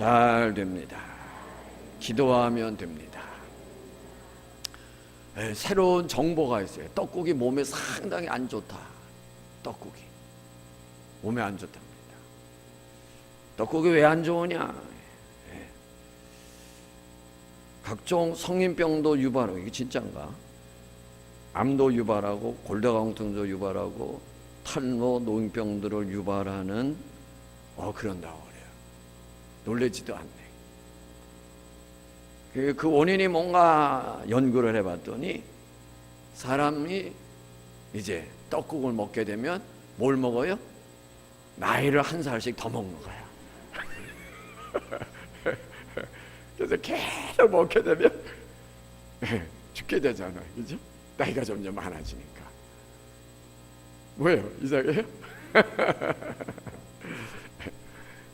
잘 됩니다. 기도하면 됩니다. 새로운 정보가 있어요. 떡국이 몸에 상당히 안 좋다. 떡국이 몸에 안 좋답니다. 떡국이 왜 안 좋으냐? 각종 성인병도 유발하고, 이게 진짜인가? 암도 유발하고, 골다공증도 유발하고, 탈모, 노인병들을 유발하는 그런다고 그래요. 놀라지도 않네. 그 원인이 뭔가 연구를 해봤더니 사람이 이제 떡국을 먹게 되면 뭘 먹어요? 나이를 한 살씩 더 먹는 거야. 그래서 계속 먹게 되면 죽게 되잖아, 그죠? 나이가 점점 많아지니까. 뭐예요? 이상해요?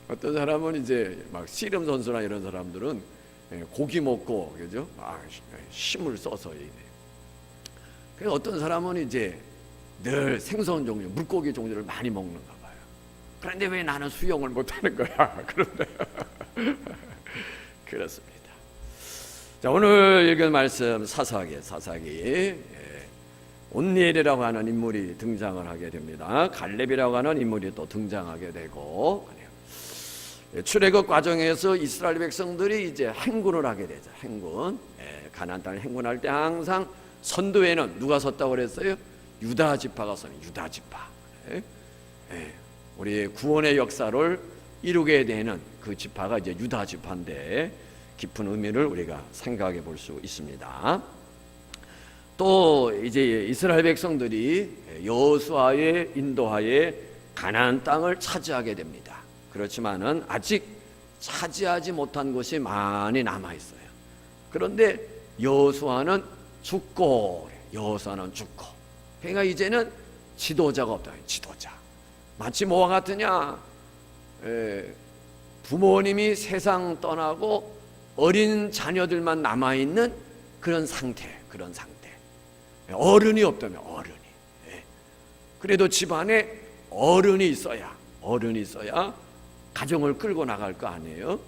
어떤 사람은 이제 막 씨름 선수나 이런 사람들은 고기 먹고, 그죠? 힘을 써서 이래. 그래서 어떤 사람은 이제 늘 생선 종류, 물고기 종류를 많이 먹는가 봐요. 그런데 왜 나는 수영을 못하는 거야? 그런데 그렇습니다. 자, 오늘 읽은 말씀 사사기 온니엘이라고 하는 인물이 등장을 하게 됩니다. 갈렙이라고 하는 인물이 또 등장하게 되고, 출애굽 과정에서 이스라엘 백성들이 이제 행군을 하게 되죠. 행군, 가나안 땅을 행군할 때 항상 선두에는 누가 섰다고 그랬어요? 유다 지파가 섭니다. 유다 지파. 우리의 구원의 역사를 이루게 되는 그 지파가 이제 유다 지파인데, 깊은 의미를 우리가 생각해 볼 수 있습니다. 또 이제 이스라엘 백성들이 여호수아의 인도하에 가나안 땅을 차지하게 됩니다. 그렇지만은 아직 차지하지 못한 곳이 많이 남아 있어요. 그런데 여호수아는 죽고, 그러니까 이제는 지도자가 없다. 지도자. 마치 뭐와 같으냐? 부모님이 세상 떠나고 어린 자녀들만 남아 있는 그런 상태. 어른이 없다면 어른이. 그래도 집안에 어른이 있어야 가정을 끌고 나갈 거 아니에요?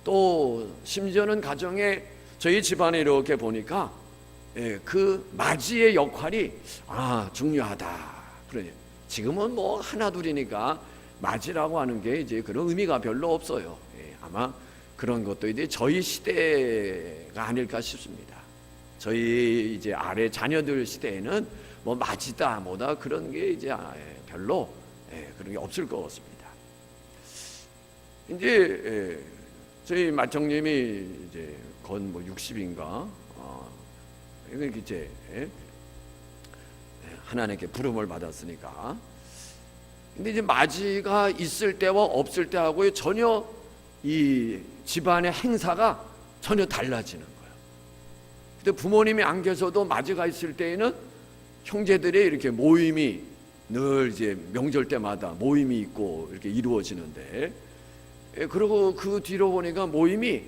또 심지어는 가정에 저희 집안에 이렇게 보니까 그 맞이의 역할이 중요하다. 그러니 지금은 뭐 하나 둘이니까 맞이라고 하는 게 이제 그런 의미가 별로 없어요. 아마 그런 것도 이제 저희 시대가 아닐까 싶습니다. 저희 이제 아래 자녀들 시대에는 뭐 맞이다 뭐다 그런 게 이제 별로 그런 게 없을 것 같습니다. 이제 저희 맏형님이 이제 건 뭐 60인가 이제 하나님께 부름을 받았으니까. 근데 이제 맞이가 있을 때와 없을 때하고 전혀 이 집안의 행사가 전혀 달라지는 거예요. 근데 부모님이 안 계셔도 맞이가 있을 때에는 형제들의 이렇게 모임이 늘 이제 명절 때마다 모임이 있고 이렇게 이루어지는데, 그리고 그 뒤로 보니까 모임이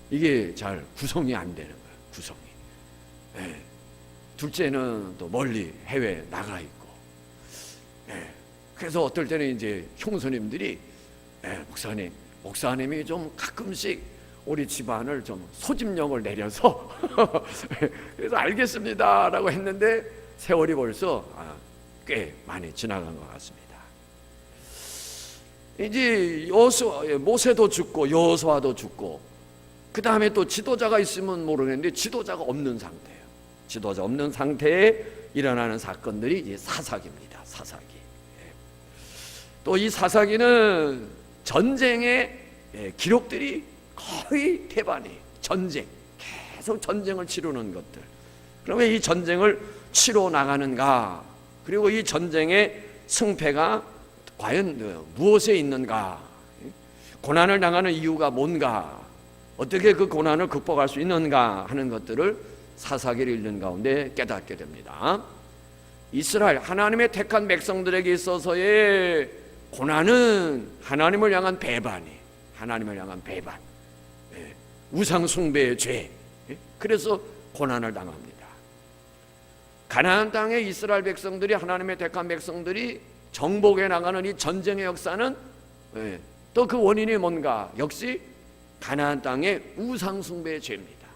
이게 잘 구성이 안 되는 거예요. 구성이. 둘째는 또 멀리 해외 나가 있고, 그래서 어떨 때는 이제 형수님들이 목사님이 좀 가끔씩 우리 집안을 좀 소집령을 내려서 그래서 알겠습니다라고 했는데 세월이 벌써 꽤 많이 지나간 것 같습니다. 이제 모세도 죽고 여호수아도 죽고, 그 다음에 또 지도자가 있으면 모르겠는데 지도자가 없는 상태예요. 지도자 없는 상태에 일어나는 사건들이 이제 사사기입니다. 사사기. 또 이 사사기는 전쟁의 기록들이 거의 대반이 전쟁, 계속 전쟁을 치르는 것들. 그러면 이 전쟁을 치러 나가는가? 그리고 이 전쟁의 승패가 과연 무엇에 있는가? 고난을 당하는 이유가 뭔가? 어떻게 그 고난을 극복할 수 있는가 하는 것들을 사사기를 읽는 가운데 깨닫게 됩니다. 이스라엘 하나님의 택한 백성들에게 있어서의 고난은 하나님을 향한 배반, 우상 숭배의 죄. 그래서 고난을 당합니다. 가나안 땅의 이스라엘 백성들이, 하나님의 택한 백성들이 정복해 나가는 이 전쟁의 역사는 또 그 원인이 뭔가? 역시 가나안 땅의 우상 숭배의 죄입니다.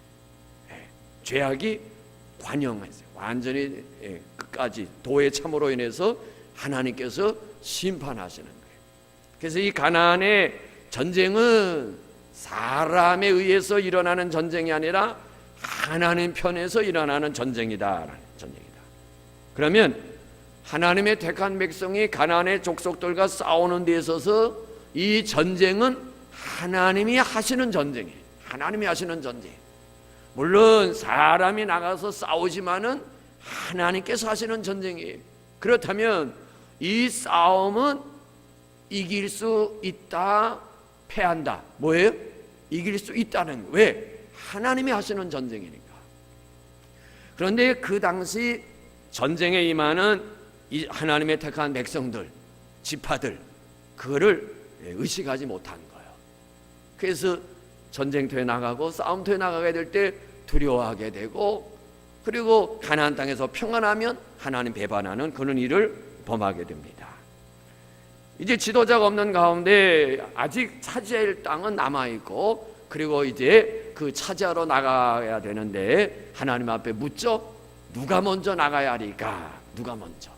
죄악이 관영했어요. 완전히 끝까지 도의 참으로 인해서 하나님께서 심판하시는 거예요. 그래서 이 가나안의 전쟁은 사람에 의해서 일어나는 전쟁이 아니라 하나님 편에서 일어나는 전쟁이다라는 전쟁이다. 그러면 하나님의 택한 백성이 가나안의 족속들과 싸우는 데 있어서 이 전쟁은 하나님이 하시는 전쟁이에요. 하나님이 하시는 전쟁. 물론 사람이 나가서 싸우지만은 하나님께서 하시는 전쟁이에요. 그렇다면 이 싸움은 이길 수 있다, 패한다. 뭐예요? 이길 수 있다는 거예요. 왜? 하나님이 하시는 전쟁이니까. 그런데 그 당시 전쟁에 임하는 이 하나님의 택한 백성들, 지파들, 그거를 의식하지 못한 거예요. 그래서 전쟁터에 나가고 싸움터에 나가게 될 때 두려워하게 되고, 그리고 가나안 땅에서 평안하면 하나님 배반하는 그런 일을 범하게 됩니다. 이제 지도자가 없는 가운데 아직 차지할 땅은 남아있고, 그리고 이제 그 차지하러 나가야 되는데 하나님 앞에 묻죠. 누가 먼저 나가야 하리까? 누가 먼저?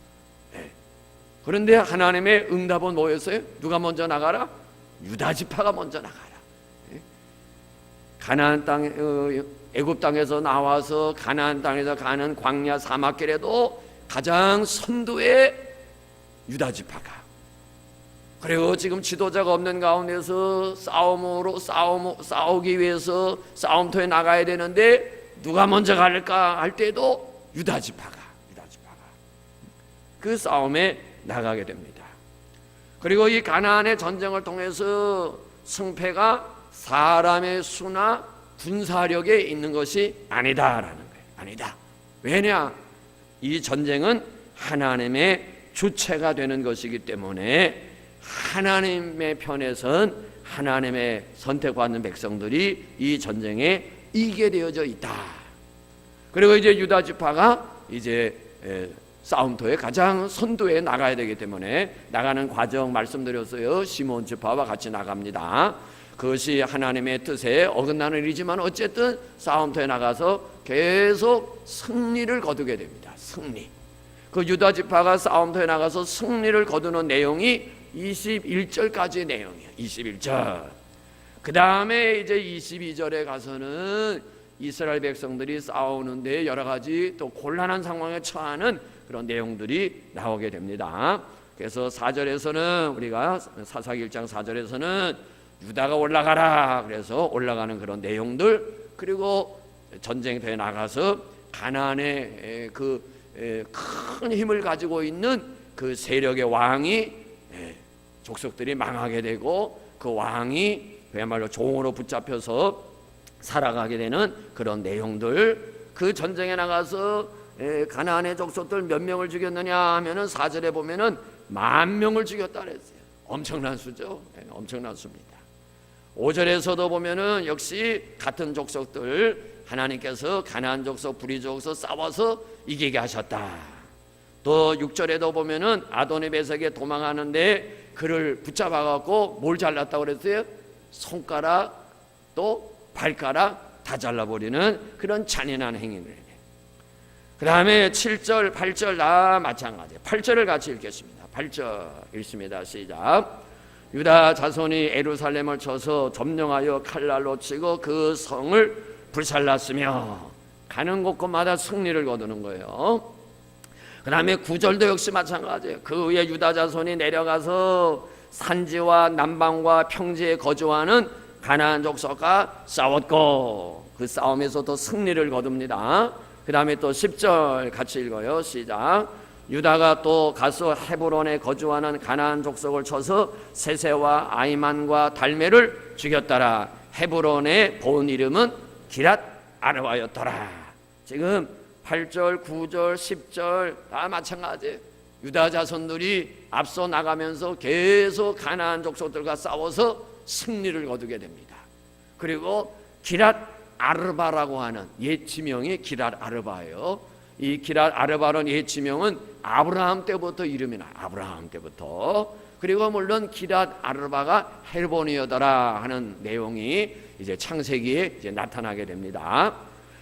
그런데 하나님의 응답은 뭐였어요? 누가 먼저 나가라? 유다 지파가 먼저 나가라. 가나안 땅, 애굽 땅에서 나와서 가나안 땅에서 가는 광야 사막길에도 가장 선두의 유다 지파가, 그리고 지금 지도자가 없는 가운데서 싸우기 위해서 싸움터에 나가야 되는데 누가 먼저 갈까 할 때도 유다 지파가 그 싸움에 나가게 됩니다. 그리고 이 가나안의 전쟁을 통해서 승패가 사람의 수나 군사력에 있는 것이 아니다라는 거예요. 아니다. 왜냐? 이 전쟁은 하나님의 주체가 되는 것이기 때문에 하나님의 편에선 하나님의 선택받는 백성들이 이 전쟁에 이기게 되어져 있다. 그리고 이제 유다 지파가 이제 싸움터에 가장 선두에 나가야 되기 때문에 나가는 과정 말씀드렸어요. 시몬 지파와 같이 나갑니다. 그것이 하나님의 뜻에 어긋나는 일이지만 어쨌든 싸움터에 나가서 계속 승리를 거두게 됩니다. 승리. 그 유다 지파가 싸움터에 나가서 승리를 거두는 내용이 21절까지의 내용이에요. 21절. 그 다음에 이제 22절에 가서는 이스라엘 백성들이 싸우는데 여러 가지 또 곤란한 상황에 처하는 그런 내용들이 나오게 됩니다. 그래서 4절에서는 우리가 사사기 1장 4절에서는 유다가 올라가라, 그래서 올라가는 그런 내용들, 그리고 전쟁터에 나가서 가나안의 그 큰 힘을 가지고 있는 그 세력의 왕이 족속들이 망하게 되고 그 왕이 그야말로 종으로 붙잡혀서 살아가게 되는 그런 내용들, 그 전쟁에 나가서 가나안의 족속들 몇 명을 죽였느냐 하면은 4절에 보면은 10,000명을 죽였다 그랬어요. 엄청난 수죠. 엄청난 수입니다. 5절에서도 보면은 역시 같은 족속들 하나님께서 가나안 족속, 브리 족속 싸워서 이기게 하셨다. 또 6절에도 보면은 아도니베섹에 도망하는데 그를 붙잡아 갖고 뭘 잘랐다고 그랬어요? 손가락 또 발가락 다 잘라버리는 그런 잔인한 행위를 해요. 그 다음에 7절, 8절 다 마찬가지예요. 8절을 같이 읽겠습니다. 8절 읽습니다. 시작. 유다 자손이 예루살렘을 쳐서 점령하여 칼날로 치고 그 성을 불살랐으며, 가는 곳곳마다 승리를 거두는 거예요. 그 다음에 9절도 역시 마찬가지예요. 그 후에 유다 자손이 내려가서 산지와 남방과 평지에 거주하는 가나안 족속과 싸웠고 그 싸움에서도 승리를 거둡니다. 그 다음에 또 10절 같이 읽어요. 시작. 유다가 또 가서 헤브론에 거주하는 가나안 족속을 쳐서 세세와 아이만과 달메를 죽였더라. 헤브론의 본 이름은 기랏 아르바였더라. 지금 8절, 9절, 10절 다 마찬가지예요. 유다 자손들이 앞서 나가면서 계속 가나안 족속들과 싸워서 승리를 거두게 됩니다. 그리고 기랏 아르바라고 하는 옛 지명이 기랏 아르바예요. 이 기랏 아르바라는 옛 지명은 아브라함 때부터 이름이 나요. 아브라함 때부터. 그리고 물론 기랏 아르바가 헬본이었더라 하는 내용이 이제 창세기에 이제 나타나게 됩니다.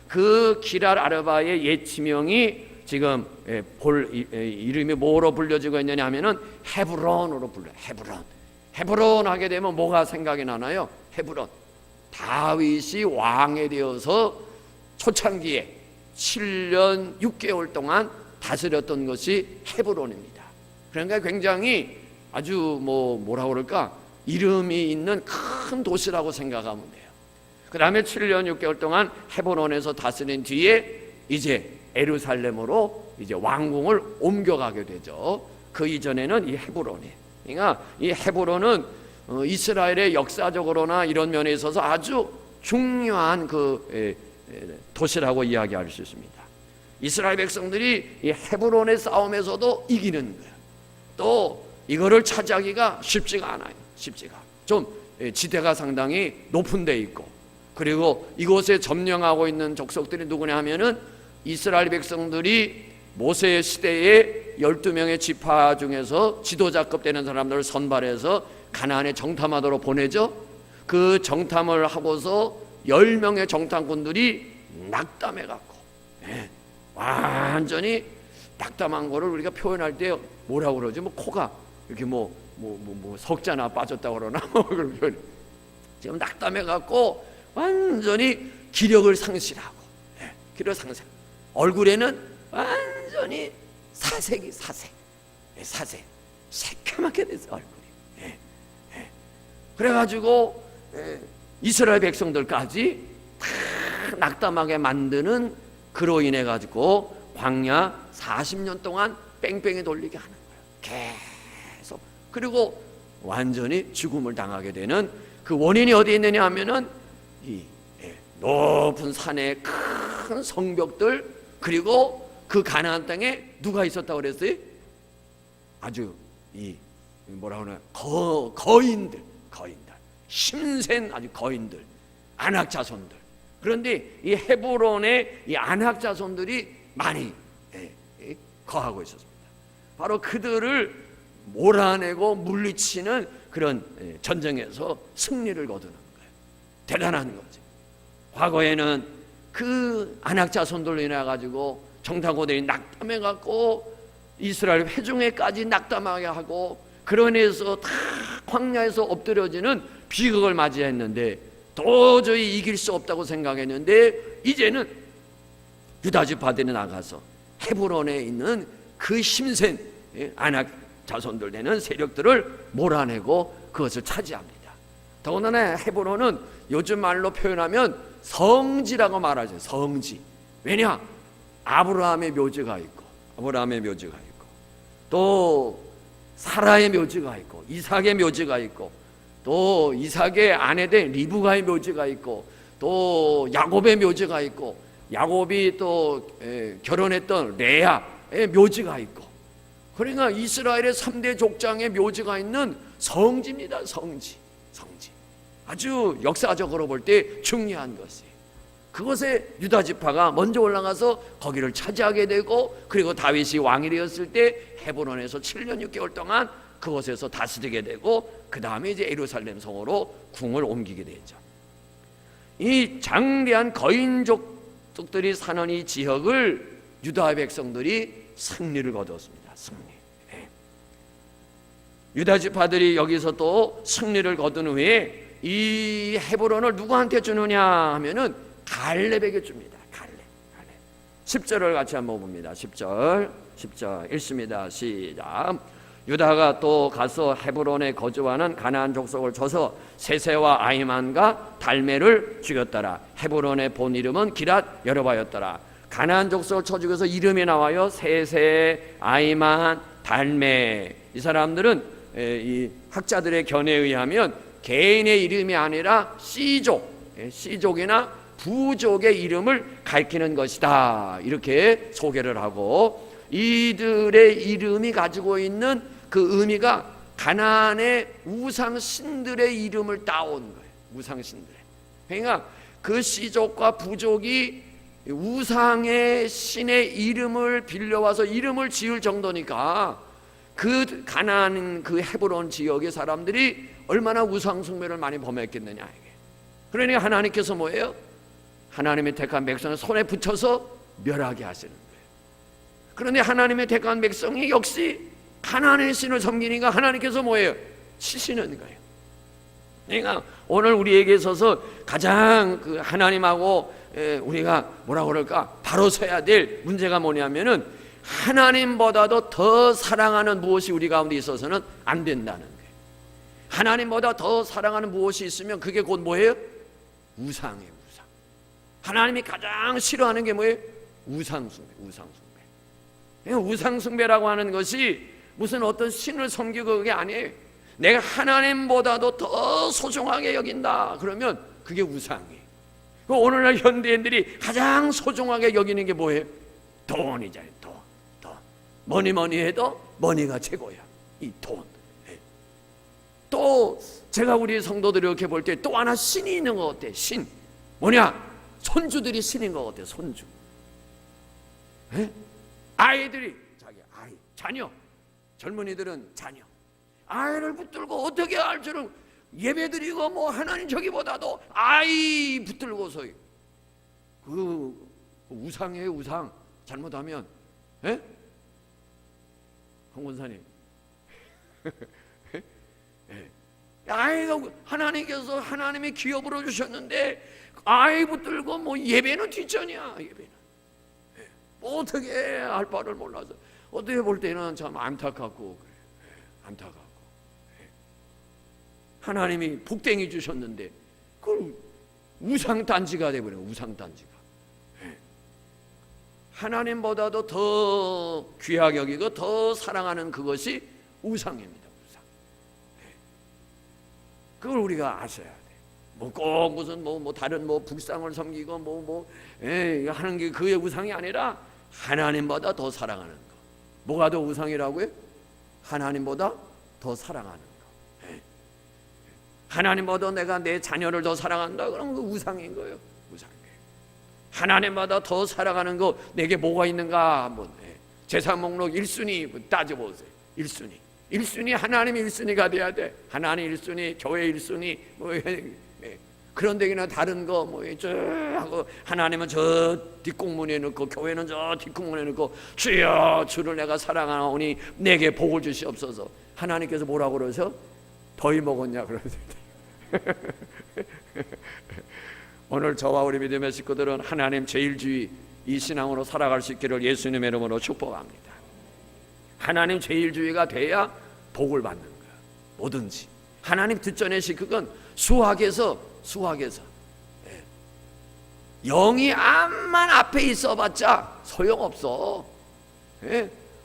그 기랏 아르바의 옛 지명이 지금 이름이 뭐로 불려지고 있느냐 하면은 헤브론으로 불려. 헤브론 하게 되면 뭐가 생각이 나나요? 헤브론. 다윗이 왕이 되어서 초창기에 7년 6개월 동안 다스렸던 것이 헤브론입니다. 그러니까 굉장히 아주 뭐라고 그럴까, 이름이 있는 큰 도시라고 생각하면 돼요. 그 다음에 7년 6개월 동안 헤브론에서 다스린 뒤에 이제 예루살렘으로 이제 왕궁을 옮겨가게 되죠. 그 이전에는 이 헤브론이, 그러니까 이 헤브론은 이스라엘의 역사적으로나 이런 면에 있어서 아주 중요한 그 도시라고 이야기할 수 있습니다. 이스라엘 백성들이 이 헤브론의 싸움에서도 이기는 거예요. 또 이거를 차지하기가 쉽지가 않아요. 좀 지대가 상당히 높은 데 있고, 그리고 이곳에 점령하고 있는 족속들이 누구냐 하면은 이스라엘 백성들이 모세 시대에 12명의 지파 중에서 지도자급 되는 사람들을 선발해서 가나안에 정탐하도록 보내죠. 그 정탐을 하고서 10명의 정탐꾼들이 낙담해갖고, 완전히 낙담한 거를 우리가 표현할 때 뭐라고 그러지? 코가 이렇게 석자나 빠졌다고 그러나 지금 낙담해갖고 완전히 기력을 상실하고, 얼굴에는 완전히 사색, 새까맣게 됐어 얼굴이. 그래가지고 이스라엘 백성들까지 다 낙담하게 만드는, 그로 인해 가지고 광야 40년 동안 뺑뺑이 돌리게 하는 거예요. 계속. 그리고 완전히 죽음을 당하게 되는 그 원인이 어디에 있느냐 하면은 이 높은 산에 큰 성벽들, 그리고 그 가나안 땅에 누가 있었다고 그랬어요? 아주 뭐라 그러나 거인들, 힘센 아주 거인들, 아낙 자손들. 그런데 이 헤브론에 이 아낙 자손들이 많이 거하고 있었습니다. 바로 그들을 몰아내고 물리치는 그런 전쟁에서 승리를 거두는 거예요. 대단한 거죠. 과거에는 그 아낙 자손들로 인해 가지고 정탐꾼들이 낙담해 갖고 이스라엘 회중에까지 낙담하게 하고, 그러면서 다 광야에서 엎드려지는 비극을 맞이했는데 도저히 이길 수 없다고 생각했는데, 이제는 유다 지파들이 나가서 헤브론에 있는 그 힘센 아낙 자손들 되는 세력들을 몰아내고 그것을 차지합니다. 더군다나 헤브론은 요즘 말로 표현하면 성지라고 말하죠. 성지. 왜냐? 아브라함의 묘지가 있고, 또 사라의 묘지가 있고, 이삭의 묘지가 있고, 또 이삭의 아내된 리브가의 묘지가 있고, 또 야곱의 묘지가 있고, 야곱이 또 결혼했던 레아의 묘지가 있고, 그러니까 이스라엘의 3대 족장의 묘지가 있는 성지입니다. 성지. 아주 역사적으로 볼 때 중요한 것이에요. 그것에 유다 지파가 먼저 올라가서 거기를 차지하게 되고, 그리고 다윗이 왕이 되었을 때 헤브론에서 7년 6개월 동안 그곳에서 다스리게 되고, 그 다음에 이제 예루살렘 성으로 궁을 옮기게 되죠. 이 장대한 거인족들이 사는 이 지역을 유다 백성들이 승리를 거두었습니다. 유다 지파들이 여기서 또 승리를 거둔 후에 이 헤브론을 누구한테 주느냐 하면은 갈렙에게 줍니다. 갈렙. 10절을 같이 한번 봅니다. 10절 읽습니다. 시작. 유다가 또 가서 헤브론에 거주하는 가나안 족속을 쳐서 세세와 아이만과 달메를 죽였더라. 헤브론의 본 이름은 기랏 여로바였더라. 가나안 족속을 쳐 죽여서 이름이 나와요. 세세, 아이만, 달메. 이 사람들은 이 학자들의 견해에 의하면 개인의 이름이 아니라 씨족이나 부족의 이름을 가리키는 것이다, 이렇게 소개를 하고, 이들의 이름이 가지고 있는 그 의미가 가나안의 우상신들의 이름을 따온 거예요. 우상신들의. 그러니까 그 씨족과 부족이 우상의 신의 이름을 빌려와서 이름을 지을 정도니까 그 가나안 그 헤브론 지역의 사람들이 얼마나 우상 숭배를 많이 범했겠느냐 이게. 그러니까 하나님께서 뭐예요? 하나님의 택한 백성을 손에 붙여서 멸하게 하시는 거예요. 그런데 하나님의 택한 백성이 역시 가나안의 신을 섬기니까 하나님께서 뭐예요? 치시는 거예요. 그러니까 오늘 우리에게 있어서 가장 그 하나님하고 우리가 뭐라 그럴까 바로 서야 될 문제가 뭐냐면은 하나님보다도 더 사랑하는 무엇이 우리 가운데 있어서는 안 된다는 거예요. 하나님보다 더 사랑하는 무엇이 있으면 그게 곧 뭐예요? 우상이에요. 우상. 하나님이 가장 싫어하는 게 뭐예요? 우상숭배. 우상숭배. 우상숭배라고 하는 것이 무슨 어떤 신을 섬기고 그게 아니에요. 내가 하나님보다도 더 소중하게 여긴다 그러면 그게 우상이에요. 오늘날 현대인들이 가장 소중하게 여기는 게 뭐예요? 돈이잖아요. 돈. 뭐니 해도 머니가 최고야. 이 돈. 또 제가 우리 성도들이 이렇게 볼 때 또 하나 신이 있는 것 같아. 신 뭐냐? 손주들이 신인 것 같아. 손주. 아이들이 자기 아이 자녀. 젊은이들은 자녀. 아이를 붙들고 어떻게 할 줄은 예배드리고 뭐 하나님 저기보다도 아이 붙들고서 그 우상이에요. 우상. 잘못하면 황 권사님 아이가 하나님께서 하나님의 기업으로 주셨는데 아이 붙들고 뭐 예배는 뒷전이야. 예배는 뭐 어떻게 할 바를 몰라서 어떻게 볼 때는 참 안타깝고 안타깝고 하나님이 복댕이 주셨는데 그걸 우상단지가 되버려요. 우상단지가 하나님보다도 더 귀하게 여기고 더 사랑하는 그것이 우상입니다. 우상. 그걸 우리가 아셔야 돼. 뭐 꼭 무슨 뭐 다른 뭐 불상을 섬기고 하는 게 그의 우상이 아니라 하나님보다 더 사랑하는 거. 뭐가 더 우상이라고요? 하나님보다 더 사랑하는 거. 하나님보다 내가 내 자녀를 더 사랑한다 그러면 그 우상인 거예요. 우상이에요. 하나님보다 더 사랑하는 거 내게 뭐가 있는가 한번 제사 목록 1순위 따져보세요. 1순위 하나님이 1순위가 돼야 돼. 하나님 1순위, 교회 1순위 그런 데기나 다른 거 하고 하나님은 저 뒷공문에 넣고 교회는 저 뒷공문에 넣고 주여 주를 내가 사랑하오니 내게 복을 주시옵소서. 하나님께서 뭐라고 그러셔? 더위 먹었냐 그러세요. 오늘 저와 우리 믿음의 식구들은 하나님 제일주의 이 신앙으로 살아갈 수 있기를 예수님의 이름으로 축복합니다. 하나님 제일주의가 돼야 복을 받는 거야. 뭐든지 하나님 뒷전에 그건 수학에서 영이 암만 앞에 있어봤자 소용없어.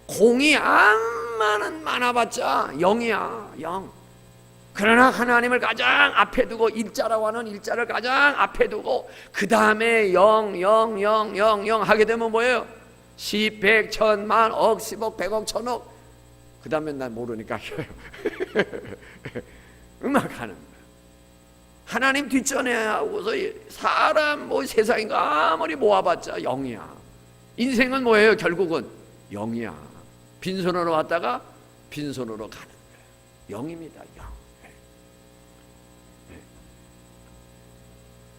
공이 암만은 많아봤자 영이야. 영. 그러나 하나님을 가장 앞에 두고 일자라고 하는 일자를 가장 앞에 두고 그 다음에 영 하게 되면 뭐예요? 10, 100, 1000, 만, 억, 10억, 100억, 1000억 그 다음에 난 모르니까 음악하는 거야. 하나님 뒷전에 하고서 사람 세상인가 아무리 모아봤자 영이야. 인생은 뭐예요? 결국은 영이야. 빈손으로 왔다가 빈손으로 가는 거예요. 영입니다. 영.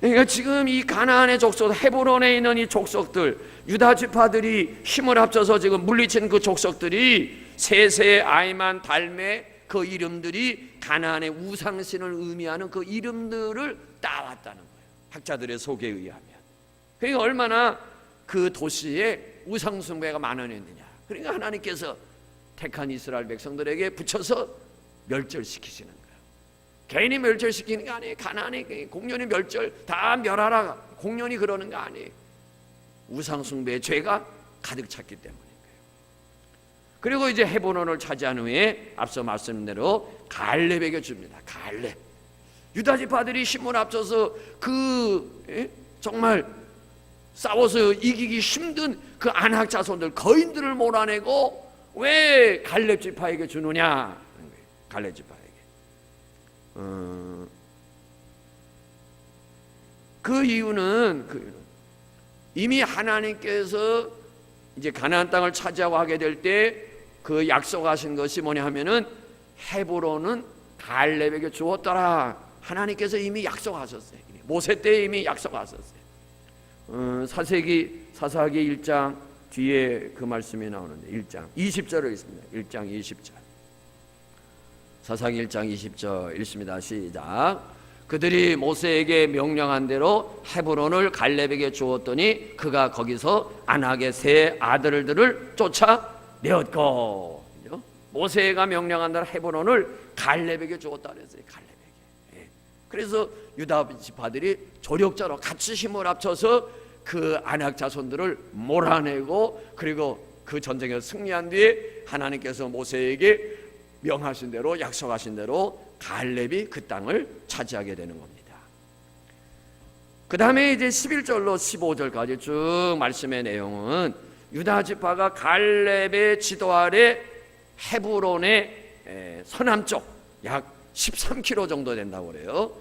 그러니까 지금 이 가나안의 족속, 헤브론에 있는 이 족속들, 유다 지파들이 힘을 합쳐서 지금 물리친 그 족속들이 세세, 아이만, 달메 그 이름들이 가나안의 우상신을 의미하는 그 이름들을 따왔다는 거예요. 학자들의 소개에 의하면. 그러니까 얼마나 그 도시에 우상숭배가 많아졌느냐. 그러니까 하나님께서 택한 이스라엘 백성들에게 붙여서 멸절시키시는 거예요. 개인이 멸절시키는 게 아니에요. 가나안의 공연히 멸절 다 멸하라 공연히 그러는 거 아니에요. 우상숭배의 죄가 가득 찼기 때문인 거예요. 그리고 이제 헤브론을 차지한 후에 앞서 말씀드린 대로 갈렙에게 줍니다. 갈렙. 유다 지파들이 힘을 합쳐서 정말 싸워서 이기기 힘든 그 안악 자손들 거인들을 몰아내고 왜 갈렙 지파에게 주느냐? 갈렙 지파에게. 그 이유는 이미 하나님께서 이제 가나안 땅을 차지하고 하게 될 때 그 약속하신 것이 뭐냐 하면은 헤브론은 갈렙에게 주었더라. 하나님께서 이미 약속하셨어요. 모세 때 이미 약속하셨어요. 사사기 1장 뒤에 그 말씀이 나오는데 1장 20절에 있습니다. 1장 20절. 사사기 1장 20절 읽습니다. 시작. 그들이 모세에게 명령한 대로 헤브론을 갈렙에게 주었더니 그가 거기서 안악의 세 아들들을 쫓아내었고, 모세가 명령한 대로 헤브론을 갈렙에게 주었다 그랬어요. 갈렙에게. 그래서 유다 지파들이 조력자로 같이 힘을 합쳐서 그 안악 자손들을 몰아내고, 그리고 그 전쟁에서 승리한 뒤에 하나님께서 모세에게 명하신 대로, 약속하신 대로 갈렙이 그 땅을 차지하게 되는 겁니다. 그 다음에 이제 11절로 15절까지 쭉 말씀의 내용은 유다 지파가 갈렙의 지도 아래 헤브론의 서남쪽 약 13km 정도 된다고 그래요.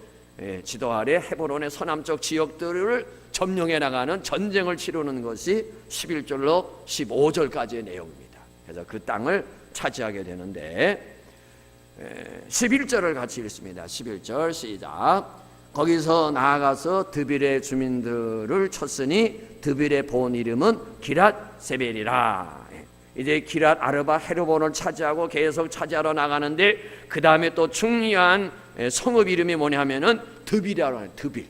지도 아래 헤브론의 서남쪽 지역들을 점령해 나가는 전쟁을 치르는 것이 11절로 15절까지의 내용입니다. 그래서 그 땅을 차지하게 되는데 11절을 같이 읽습니다. 11절 시작. 거기서 나아가서 드빌의 주민들을 쳤으니 드빌의 본 이름은 기랏 세벨이라. 이제 기랏 아르바 헤르본을 차지하고 계속 차지하러 나가는데 그 다음에 또 중요한 성읍 이름이 뭐냐면은 드빌이라고 해요. 드빌.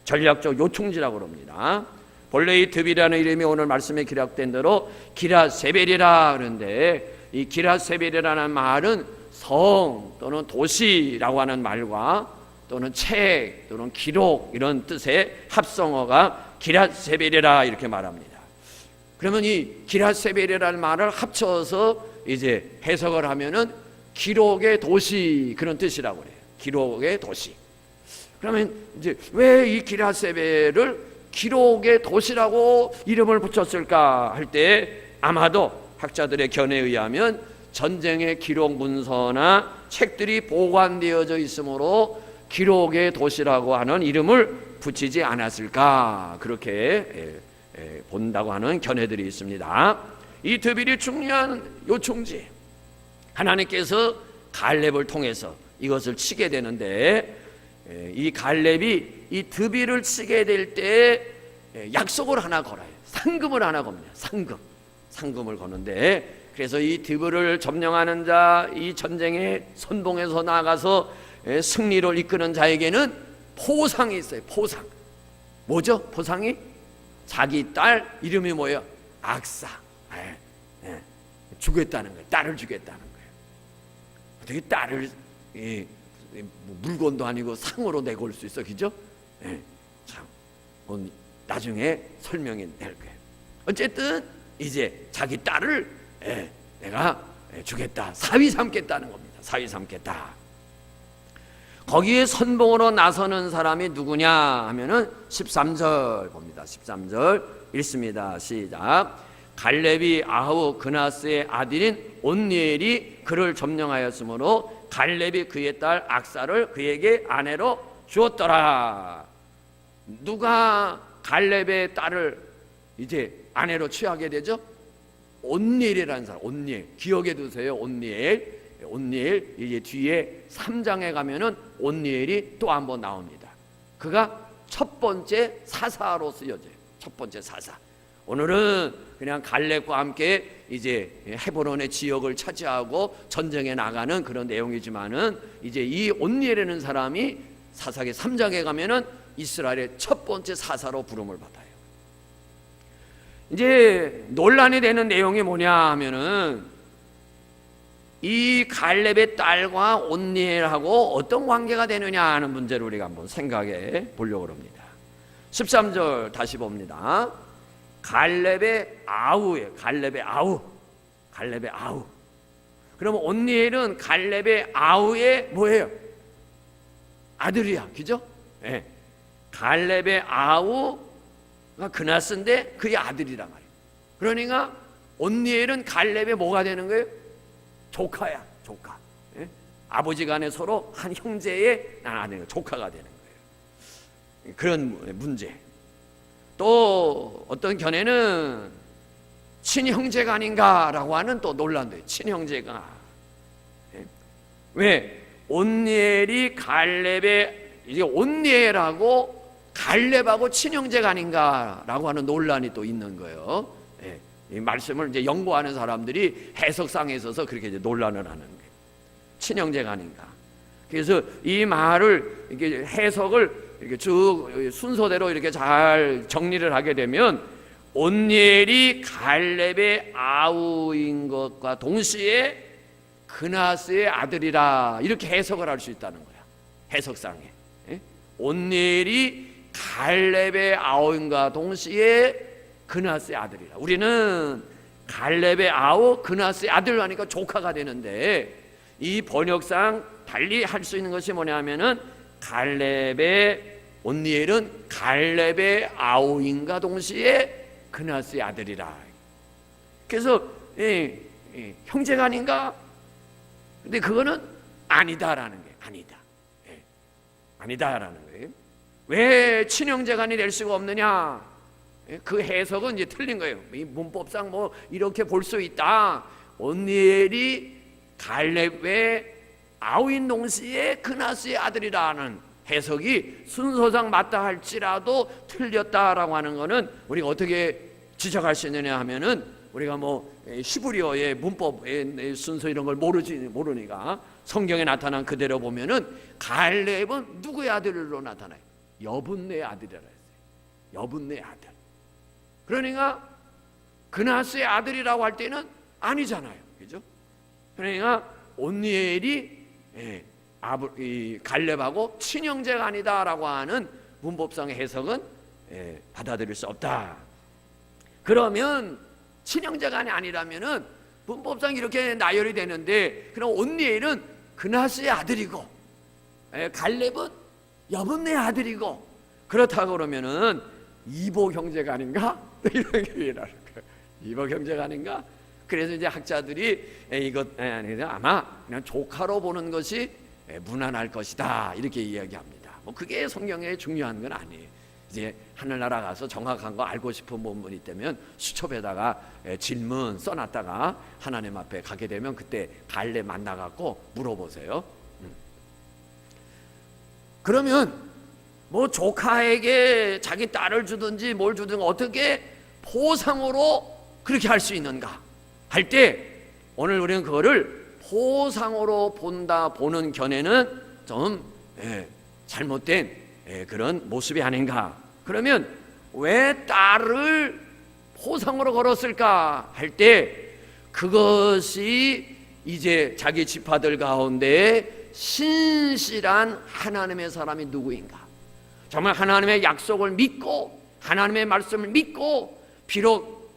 전략적 요충지라고 합니다. 본래 이 드빌이라는 이름이 오늘 말씀에 기록된 대로 기랏 세벨이라 그러는데, 이 기랏 세벨이라는 말은 성 또는 도시라고 하는 말과 또는 책 또는 기록 이런 뜻의 합성어가 기랏 세벨이라 이렇게 말합니다. 그러면 이 기랏 세벨이라는 말을 합쳐서 이제 해석을 하면은 기록의 도시 그런 뜻이라고 그래요. 기록의 도시. 그러면 이제 왜 이 기랏 세벨을 기록의 도시라고 이름을 붙였을까 할 때, 아마도 학자들의 견해에 의하면 전쟁의 기록 문서나 책들이 보관되어져 있으므로 기록의 도시라고 하는 이름을 붙이지 않았을까, 그렇게 본다고 하는 견해들이 있습니다. 이 드빌이 중요한 요충지, 하나님께서 갈렙을 통해서 이것을 치게 되는데, 이 갈렙이 이 드빌을 치게 될 때 약속을 하나 걸어요. 상금을 하나 겁니다. 상금을 거는데, 그래서 이 드빌을 점령하는 자, 이 전쟁의 선봉에서 나가서 승리를 이끄는 자에게는 포상이 있어요. 포상. 뭐죠? 포상이? 자기 딸 이름이 뭐예요? 악사. 주겠다는 거예요. 딸을 주겠다는 거예요. 어떻게 딸을 물건도 아니고 상으로 내걸 수 있어, 그죠? 참, 나중에 설명이 될 거예요. 어쨌든 이제 자기 딸을 내가 주겠다, 사위 삼겠다는 겁니다. 사위 삼겠다. 거기에 선봉으로 나서는 사람이 누구냐 하면은 13절 봅니다. 13절 읽습니다. 시작. 갈렙이 아후 그나스의 아들인 온니엘이 그를 점령하였으므로 갈렙이 그의 딸 악사를 그에게 아내로 주었더라. 누가 갈렙의 딸을 이제 아내로 취하게 되죠? 온니엘이라는 사람. 온니엘, 기억해 두세요. 온니엘 이제 뒤에 3장에 가면은 온니엘이 또 한 번 나옵니다. 그가 첫 번째 사사로 쓰여져요. 첫 번째 사사. 오늘은 그냥 갈렙과 함께 이제 헤브론의 지역을 차지하고 전쟁에 나가는 그런 내용이지만은, 이제 이 온니엘이라는 사람이 사사기 3장에 가면은 이스라엘의 첫 번째 사사로 부름을 받아요. 이제 논란이 되는 내용이 뭐냐 하면은, 이 갈렙의 딸과 온니엘하고 어떤 관계가 되느냐 하는 문제를 우리가 한번 생각해 보려고 합니다. 13절 다시 봅니다. 갈렙의 아우예요. 갈렙의 아우. 그러면 온니엘은 갈렙의 아우의 뭐예요? 아들이야, 그죠? 네. 갈렙의 아우가 그나스인데 그의 아들이란 말이에요. 그러니까 온니엘은 갈렙의 뭐가 되는 거예요? 조카야, 조카. 예? 아버지 간에 서로 한 형제의 아들, 조카가 되는 거예요. 그런 문제. 또 어떤 견해는 친형제가 아닌가라고 하는 또 논란도 있어요. 친형제가. 왜? 온니엘이 갈렙의, 이제 온니엘하고 갈렙하고 친형제가 아닌가라고 하는 논란이 또 있는 거예요. 이 말씀을 이제 연구하는 사람들이 해석상에 있어서 그렇게 이제 논란을 하는 거예요. 친형제가 아닌가. 그래서 이 말을 이렇게 해석을 이렇게 쭉 순서대로 이렇게 잘 정리를 하게 되면, 온니엘이 갈렙의 아우인 것과 동시에 그나스의 아들이라, 이렇게 해석을 할 수 있다는 거야. 해석상에. 온니엘이 갈렙의 아우인과 동시에 그나스의 아들이라. 우리는 갈렙의 아우, 그나스의 아들 하니까 조카가 되는데, 이 번역상 달리 할 수 있는 것이 뭐냐면은 갈렙의, 온니엘은 갈렙의 아우인과 동시에 그나스의 아들이라. 그래서 형제가 아닌가? 근데 그거는 아니다라는 거예요. 아니다. 아니다라는 거예요. 왜 친형제간이 될 수가 없느냐? 그 해석은 이제 틀린 거예요. 이 문법상 뭐 이렇게 볼 수 있다. 온니엘이 갈렙의 아우인 동시에 그나스의 아들이라는 해석이 순서상 맞다 할지라도 틀렸다라고 하는 것은 우리가 어떻게 지적할 수 있느냐 하면은, 우리가 뭐 히브리어의 문법의 순서 이런 걸 모르니까 성경에 나타난 그대로 보면은 갈렙은 누구의 아들로 나타나요? 여분네의 아들이라 했어요. 여분네의 아들. 그러니까 그나스의 아들이라고 할 때는 아니잖아요, 그죠? 그러니까 온니엘이 갈렙하고 친형제가 아니다라고 하는 문법상의 해석은 받아들일 수 없다. 그러면 친형제가 아니라면은 문법상 이렇게 나열이 되는데, 그럼 온니엘은 그나스의 아들이고 갈렙은 여분네의 아들이고, 그렇다고 그러면은 이복 형제가 아닌가? 이런 얘기를 하는 거예요. 이복 형제가 아닌가? 그래서 이제 학자들이 이것 아마 그냥 조카로 보는 것이 무난할 것이다, 이렇게 이야기합니다. 뭐 그게 성경에 중요한 건 아니에요. 이제 하늘나라 가서 정확한 거 알고 싶은 부분이 있다면 수첩에다가 질문 써놨다가 하나님 앞에 가게 되면 그때 갈렙 만나갖고 물어보세요. 그러면 뭐 조카에게 자기 딸을 주든지 뭘 주든지 어떻게 포상으로 그렇게 할 수 있는가 할 때, 오늘 우리는 그거를 포상으로 보는 견해는 좀 잘못된 그런 모습이 아닌가. 그러면 왜 딸을 포상으로 걸었을까 할 때, 그것이 이제 자기 지파들 가운데 신실한 하나님의 사람이 누구인가, 정말 하나님의 약속을 믿고 하나님의 말씀을 믿고, 비록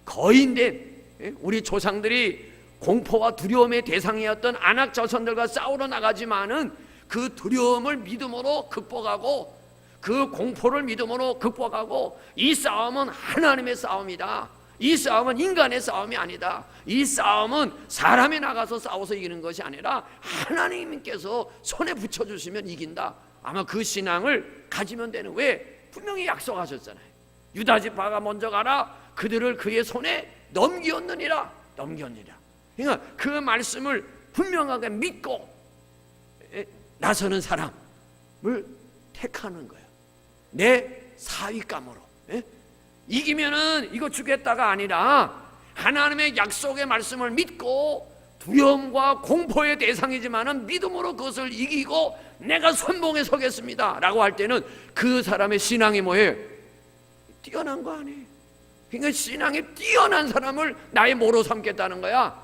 거인된 우리 조상들이 공포와 두려움의 대상이었던 아낙 자손들과 싸우러 나가지만은 그 두려움을 믿음으로 극복하고, 그 공포를 믿음으로 극복하고, 이 싸움은 하나님의 싸움이다, 이 싸움은 인간의 싸움이 아니다, 이 싸움은 사람이 나가서 싸워서 이기는 것이 아니라 하나님께서 손에 붙여주시면 이긴다. 아마 그 신앙을 가지면 되는. 왜? 분명히 약속하셨잖아요. 유다 지파가 먼저 가라, 그들을 그의 손에 넘기었느니라. 그러니까 그 말씀을 분명하게 믿고 나서는 사람을 택하는 거예요. 내 사위감으로. 이기면은 이거 주겠다가 아니라 하나님의 약속의 말씀을 믿고, 두려움과 공포의 대상이지만은 믿음으로 그것을 이기고 내가 선봉에 서겠습니다 라고 할 때는 그 사람의 신앙이 뭐예요? 뛰어난 거 아니에요. 그러니까 신앙이 뛰어난 사람을 나의 뭐로 삼겠다는 거야?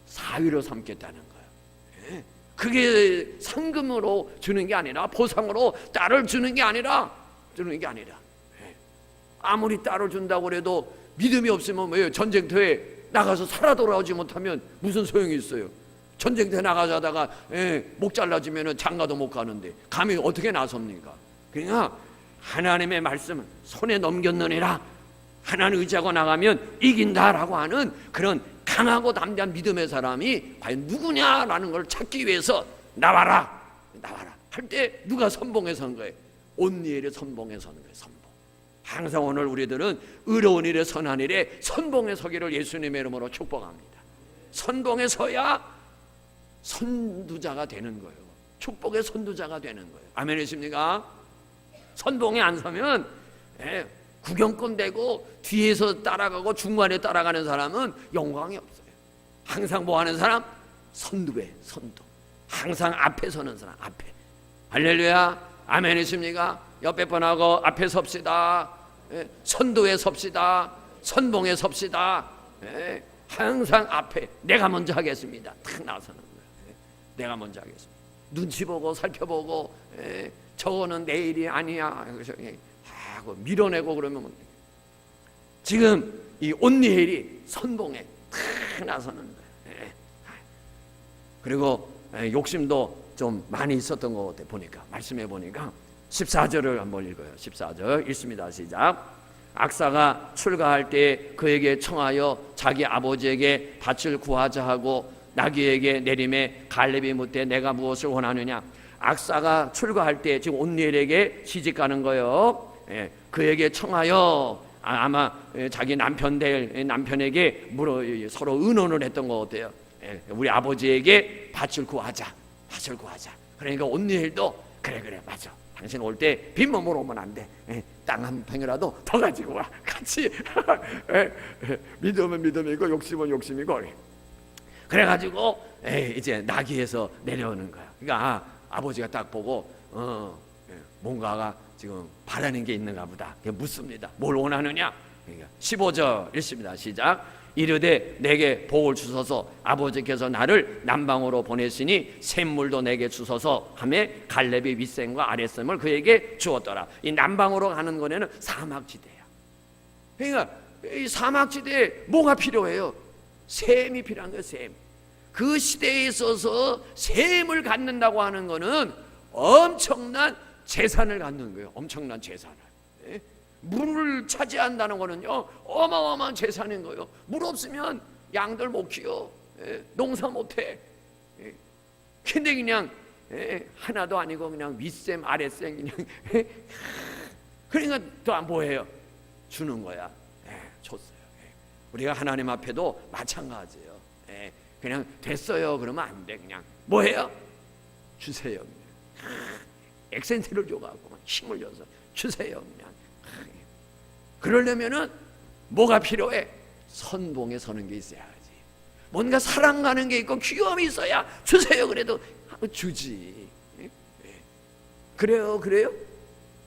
사위로 삼겠다는 거야. 그게 상금으로 주는 게 아니라, 보상으로 딸을 주는 게 아니라 아무리 딸을 준다고 해도 믿음이 없으면 왜요? 전쟁터에 나가서 살아 돌아오지 못하면 무슨 소용이 있어요? 전쟁터에 나가서 하다가 목 잘라지면 장가도 못 가는데 감히 어떻게 나섭니까? 그러니까 하나님의 말씀을 손에 넘겼느니라, 하나님 의지하고 나가면 이긴다라고 하는 그런 강하고 담대한 믿음의 사람이 과연 누구냐라는 걸 찾기 위해서 나와라 할 때 누가 선봉에 선 거예요? 온니엘이 선봉에 서는 거예요. 선봉. 항상 오늘 우리들은 의로운 일에 선한 일에 선봉에 서기를 예수님의 이름으로 축복합니다. 선봉에 서야 선두자가 되는 거예요. 축복의 선두자가 되는 거예요. 아멘이십니까? 선봉에 안 서면 구경꾼 되고 뒤에서 따라가고 중간에 따라가는 사람은 영광이 없어요. 항상 뭐 하는 사람? 선두에 선두. 항상 앞에 서는 사람, 앞에. 할렐루야. 아멘이십니까? 옆에 분하고 앞에 섭시다. 선두에 섭시다. 선봉에 섭시다. 항상 앞에. 내가 먼저 하겠습니다. 탁 나서는 거예요. 내가 먼저 하겠습니다. 눈치 보고 살펴보고 저거는 내 일이 아니야 하고 밀어내고 그러면 지금 이 온니엘이 선봉에 탁 나서는 거예요. 그리고 욕심도 좀 많이 있었던 것 같아요. 보니까 말씀해 보니까 14절을 한번 읽어요. 14절 읽습니다. 시작. 악사가 출가할 때 그에게 청하여 자기 아버지에게 밭을 구하자 하고 나귀에게 내림에 갈렙이 묻되 내가 무엇을 원하느냐. 악사가 출가할 때 지금 온니엘에게 시집가는 거예요. 그에게 청하여 아마 자기 남편에게 서로 의논을 했던 것 같아요. 우리 아버지에게 밭을 구하자. 밭을 구하자. 그러니까 온니엘도 그래 맞아. 당신 올 때 빈몸으로 오면 안 돼. 땅 한 평이라도 더 가지고 와. 같이 믿음은 믿음이고 욕심은 욕심이고. 그래가지고 이제 나귀에서 내려오는 거야. 그러니까 아버지가 딱 보고 뭔가가 지금 바라는 게 있는가 보다. 묻습니다. 뭘 원하느냐? 그러니까 15절 읽습니다. 시작. 이르되 내게 복을 주소서 아버지께서 나를 남방으로 보내시니 샘물도 내게 주소서 하며 갈렙이 윗샘과 아랫샘을 그에게 주었더라. 이 남방으로 가는 거는 사막지대야. 그러니까 이 사막지대에 뭐가 필요해요? 샘이 필요한 거예요. 샘. 그 시대에 있어서 샘을 갖는다고 하는 거는 엄청난 재산을 갖는 거예요. 엄청난 재산을. 물을 차지한다는 거는요 어마어마한 재산인 거예요. 물 없으면 양들 못 키워. 농사 못해. 근데 그냥 하나도 아니고 그냥 윗샘 아랫샘 그냥 그러니까 또 뭐해요? 주는 거야. 줬어요. 우리가 하나님 앞에도 마찬가지예요. 그냥 됐어요 그러면 안 돼. 그냥 뭐해요? 주세요. 액센트를 줘가지고 힘을 줘서 주세요. 그냥 그러려면은 뭐가 필요해? 선봉에 서는 게 있어야지. 뭔가 사랑 가는 게 있고 귀여움이 있어야 주세요 그래도 주지. 그래요?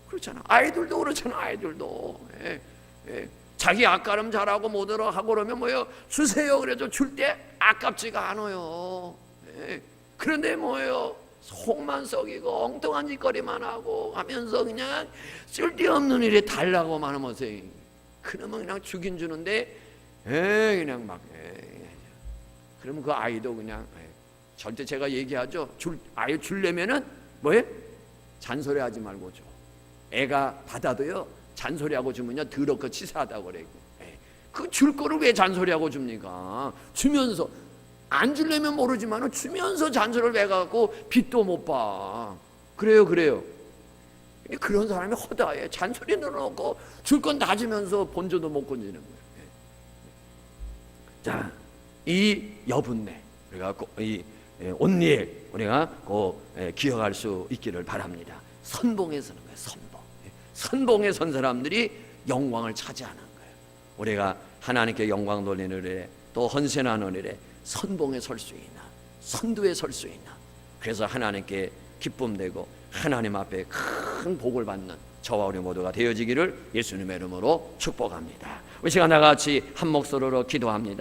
그렇잖아. 아이들도 그렇잖아. 아이들도 자기 앞가름 잘하고 못하러 하고 그러면 뭐예요? 주세요 그래도 줄 때 아깝지가 않아요. 그런데 뭐예요? 속만 썩이고 엉뚱한 짓거리만 하고 하면서 그냥 쓸데없는 일에 달라고만 하면서 그러면 그냥 주긴 주는데 그냥 막 그러면 그 아이도 그냥 절대 제가 얘기하죠. 아이 줄려면은 뭐예요? 잔소리하지 말고 줘. 애가 받아도요 잔소리하고 주면요 더럽고 치사하다고 그래요. 그 줄 거를 왜 잔소리하고 줍니까? 주면서 안 주려면 모르지만 주면서 잔소리를 왜 갖고 빚도 못 봐. 그래요. 그런 사람이 허다해. 잔소리 늘어놓고 줄 건 다 주면서 본전도 못 건지는 거예요. 자, 이 여분네 우리가 이 온니엘 우리가 꼭 기억할 수 있기를 바랍니다. 선봉에 서는 거예요. 선봉에 선 사람들이 영광을 차지하는 거예요. 우리가 하나님께 영광 돌리는 일에 또 헌신하는 일에 선봉에 설 수 있나, 선두에 설 수 있나. 그래서 하나님께 기쁨 되고 하나님 앞에 큰 복을 받는 저와 우리 모두가 되어지기를 예수님의 이름으로 축복합니다. 우리 시간 다 같이 한 목소리로 기도합니다.